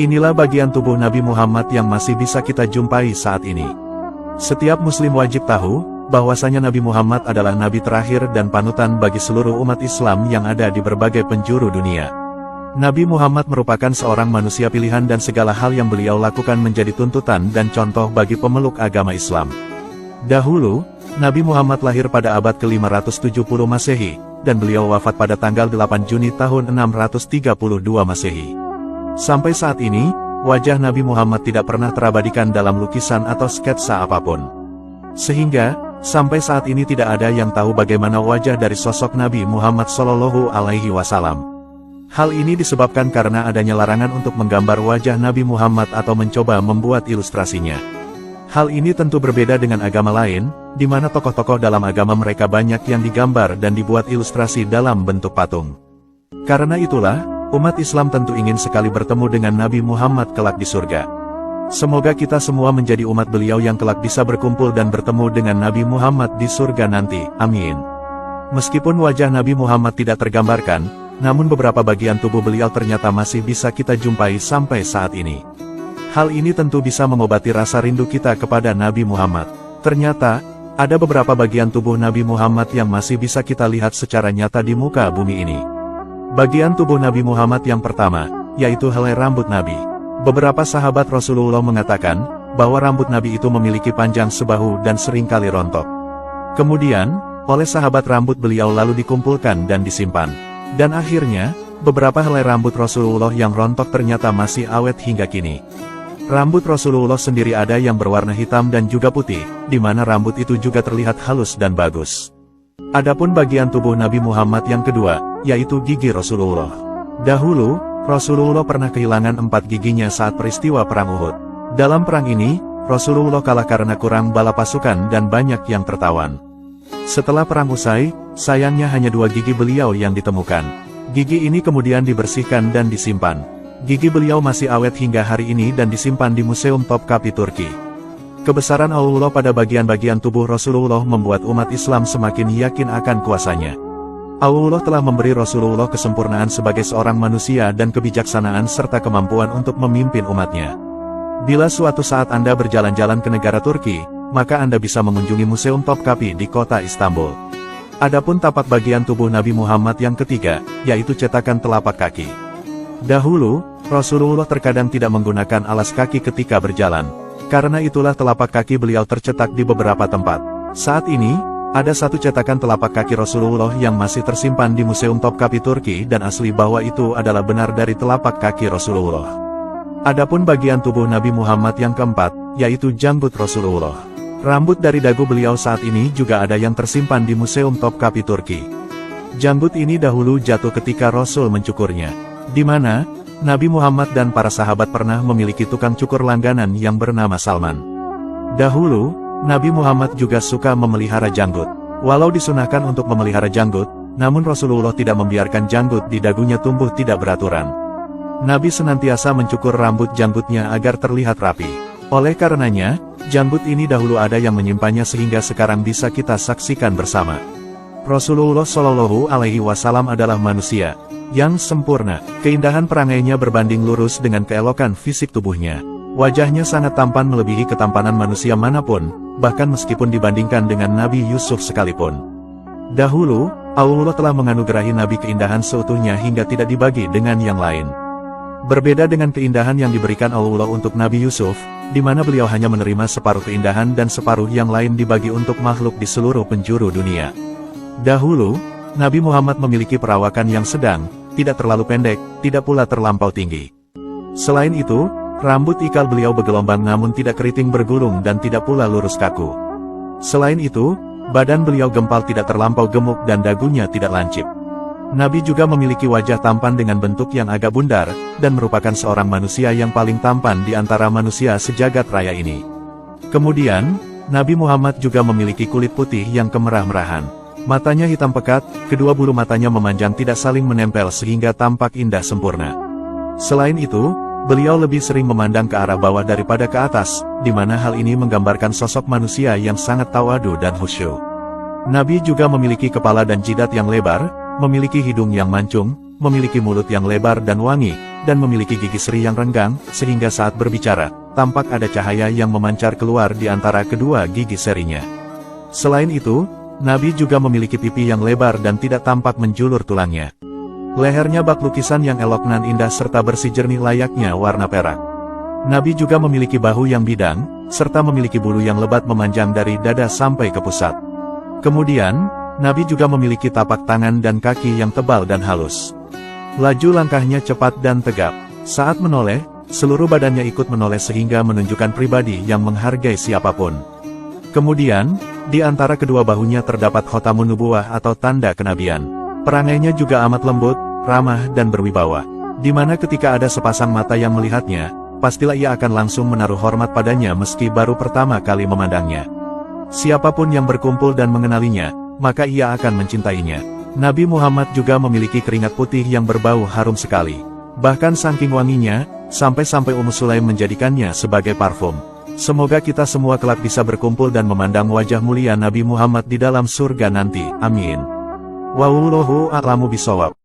Inilah bagian tubuh Nabi Muhammad yang masih bisa kita jumpai saat ini. Setiap muslim wajib tahu, bahwasanya Nabi Muhammad adalah Nabi terakhir dan panutan bagi seluruh umat Islam yang ada di berbagai penjuru dunia. Nabi Muhammad merupakan seorang manusia pilihan dan segala hal yang beliau lakukan menjadi tuntutan dan contoh bagi pemeluk agama Islam. Dahulu, Nabi Muhammad lahir pada abad ke-570 Masehi, dan beliau wafat pada tanggal 8 Juni tahun 632 Masehi. Sampai saat ini, wajah Nabi Muhammad tidak pernah terabadikan dalam lukisan atau sketsa apapun. Sehingga, sampai saat ini tidak ada yang tahu bagaimana wajah dari sosok Nabi Muhammad SAW. Hal ini disebabkan karena adanya larangan untuk menggambar wajah Nabi Muhammad atau mencoba membuat ilustrasinya. Hal ini tentu berbeda dengan agama lain, di mana tokoh-tokoh dalam agama mereka banyak yang digambar dan dibuat ilustrasi dalam bentuk patung. Karena itulah, umat Islam tentu ingin sekali bertemu dengan Nabi Muhammad kelak di surga. Semoga kita semua menjadi umat beliau yang kelak bisa berkumpul dan bertemu dengan Nabi Muhammad di surga nanti. Amin. Meskipun wajah Nabi Muhammad tidak tergambarkan, namun beberapa bagian tubuh beliau ternyata masih bisa kita jumpai sampai saat ini. Hal ini tentu bisa mengobati rasa rindu kita kepada Nabi Muhammad. Ternyata, ada beberapa bagian tubuh Nabi Muhammad yang masih bisa kita lihat secara nyata di muka bumi ini. Bagian tubuh Nabi Muhammad yang pertama, yaitu helai rambut Nabi. Beberapa sahabat Rasulullah mengatakan, bahwa rambut Nabi itu memiliki panjang sebahu dan seringkali rontok. Kemudian, oleh sahabat rambut beliau lalu dikumpulkan dan disimpan. Dan akhirnya, beberapa helai rambut Rasulullah yang rontok ternyata masih awet hingga kini. Rambut Rasulullah sendiri ada yang berwarna hitam dan juga putih, di mana rambut itu juga terlihat halus dan bagus. Adapun bagian tubuh Nabi Muhammad yang kedua, yaitu gigi Rasulullah. Dahulu, Rasulullah pernah kehilangan 4 giginya saat peristiwa Perang Uhud. Dalam perang ini, Rasulullah kalah karena kurang bala pasukan dan banyak yang tertawan. Setelah perang usai, sayangnya hanya 2 gigi beliau yang ditemukan. Gigi ini kemudian dibersihkan dan disimpan. Gigi beliau masih awet hingga hari ini dan disimpan di Museum Topkapi Turki. Kebesaran Allah pada bagian-bagian tubuh Rasulullah membuat umat Islam semakin yakin akan kuasanya. Allah telah memberi Rasulullah kesempurnaan sebagai seorang manusia dan kebijaksanaan serta kemampuan untuk memimpin umatnya. Bila suatu saat Anda berjalan-jalan ke negara Turki, maka Anda bisa mengunjungi Museum Topkapi di kota Istanbul. Adapun tapak bagian tubuh Nabi Muhammad yang ketiga, yaitu cetakan telapak kaki. Dahulu, Rasulullah terkadang tidak menggunakan alas kaki ketika berjalan. Karena itulah telapak kaki beliau tercetak di beberapa tempat. Saat ini, ada satu cetakan telapak kaki Rasulullah yang masih tersimpan di Museum Topkapi Turki dan asli bahwa itu adalah benar dari telapak kaki Rasulullah. Adapun bagian tubuh Nabi Muhammad yang keempat, yaitu janggut Rasulullah. Rambut dari dagu beliau saat ini juga ada yang tersimpan di Museum Topkapi Turki. Janggut ini dahulu jatuh ketika Rasul mencukurnya, di mana Nabi Muhammad dan para sahabat pernah memiliki tukang cukur langganan yang bernama Salman. Dahulu, Nabi Muhammad juga suka memelihara janggut. Walau disunahkan untuk memelihara janggut, namun Rasulullah tidak membiarkan janggut di dagunya tumbuh tidak beraturan. Nabi senantiasa mencukur rambut janggutnya agar terlihat rapi. Oleh karenanya, janggut ini dahulu ada yang menyimpannya sehingga sekarang bisa kita saksikan bersama. Rasulullah SAW adalah manusia yang sempurna. Keindahan perangainya berbanding lurus dengan keelokan fisik tubuhnya. Wajahnya sangat tampan melebihi ketampanan manusia manapun, bahkan meskipun dibandingkan dengan Nabi Yusuf sekalipun. Dahulu, Allah telah menganugerahi Nabi keindahan seutuhnya hingga tidak dibagi dengan yang lain. Berbeda dengan keindahan yang diberikan Allah untuk Nabi Yusuf, di mana beliau hanya menerima separuh keindahan dan separuh yang lain dibagi untuk makhluk di seluruh penjuru dunia. Dahulu, Nabi Muhammad memiliki perawakan yang sedang, tidak terlalu pendek, tidak pula terlampau tinggi. Selain itu, rambut ikal beliau bergelombang namun tidak keriting bergulung dan tidak pula lurus kaku. Selain itu, badan beliau gempal tidak terlampau gemuk dan dagunya tidak lancip. Nabi juga memiliki wajah tampan dengan bentuk yang agak bundar, dan merupakan seorang manusia yang paling tampan di antara manusia sejagat raya ini. Kemudian, Nabi Muhammad juga memiliki kulit putih yang kemerah-merahan. Matanya hitam pekat, kedua bulu matanya memanjang tidak saling menempel sehingga tampak indah sempurna. Selain itu, beliau lebih sering memandang ke arah bawah daripada ke atas, di mana hal ini menggambarkan sosok manusia yang sangat tawadu dan khusyuk. Nabi juga memiliki kepala dan jidat yang lebar, memiliki hidung yang mancung, memiliki mulut yang lebar dan wangi, dan memiliki gigi seri yang renggang, sehingga saat berbicara, tampak ada cahaya yang memancar keluar di antara kedua gigi serinya. Selain itu, Nabi juga memiliki pipi yang lebar dan tidak tampak menjulur tulangnya. Lehernya bak lukisan yang elok nan indah serta bersih jernih layaknya warna perak. Nabi juga memiliki bahu yang bidang, serta memiliki bulu yang lebat memanjang dari dada sampai ke pusat. Kemudian, Nabi juga memiliki tapak tangan dan kaki yang tebal dan halus. Laju langkahnya cepat dan tegap. Saat menoleh, seluruh badannya ikut menoleh sehingga menunjukkan pribadi yang menghargai siapapun. Kemudian, di antara kedua bahunya terdapat khotamun nubuwah atau tanda kenabian. Perangainya juga amat lembut, ramah dan berwibawa. Di mana ketika ada sepasang mata yang melihatnya, pastilah ia akan langsung menaruh hormat padanya meski baru pertama kali memandangnya. Siapapun yang berkumpul dan mengenalinya, maka ia akan mencintainya. Nabi Muhammad juga memiliki keringat putih yang berbau harum sekali. Bahkan saking wanginya, sampai-sampai Ummu Sulaim menjadikannya sebagai parfum. Semoga kita semua kelak bisa berkumpul dan memandang wajah mulia Nabi Muhammad di dalam surga nanti. Amin. Wallahu a'lamu bishawab.